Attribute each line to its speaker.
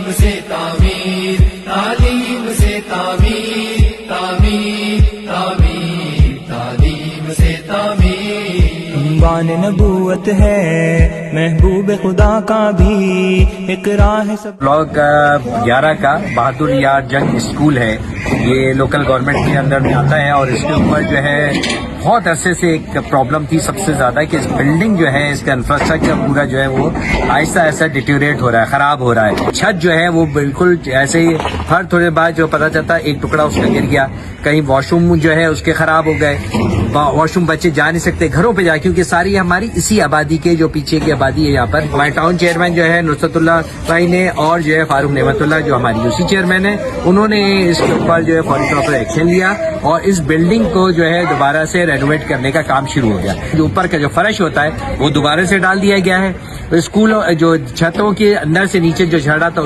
Speaker 1: تعلیم سے تعمیر، تعلیم سے تعمیر، تعمیر تعمیر، تعلیم سے تعمیر۔
Speaker 2: عنوان نبوت ہے محبوب خدا کا بھی، ایک راہ سب۔
Speaker 3: بلاک 11 کا بہادر یار جنگ اسکول ہے، یہ لوکل گورنمنٹ کے اندر میں آتا ہے، اور اس کے اوپر جو ہے بہت عرصے سے ایک پرابلم تھی سب سے زیادہ کہ اس بلڈنگ جو ہے، اس کا انفراسٹرکچر پورا جو ہے وہ آہستہ آہستہ ڈیٹیوریٹ ہو رہا ہے، خراب ہو رہا ہے۔ چھت جو ہے وہ بالکل ایسے ہی ہر تھوڑے بعد جو پتہ چلتا ایک ٹکڑا اس کا گر گیا، کہیں واش روم جو ہے اس کے خراب ہو گئے، واش روم بچے جا نہیں سکتے گھروں پہ جا، کیونکہ ساری ہماری اسی آبادی کے جو پیچھے کی آبادی ہے یہاں پر۔ ہمارے ٹاؤن چیئرمین جو ہے نصرت اللہ بھائی نے، اور جو ہے فاروق نعمت اللہ جو ہماری یو سی چیئرمین ہے، انہوں نے اس کے اوپر جو ہے فوری طور پر ایکشن لیا، اور اس بلڈنگ کو جو ہے دوبارہ سے رینوویٹ کرنے کا کام شروع ہو گیا۔ جو اوپر کا جو فرش ہوتا ہے وہ دوبارہ سے ڈال دیا گیا ہے، اسکول جو چھتوں کے اندر سے نیچے جو جھڑا تھا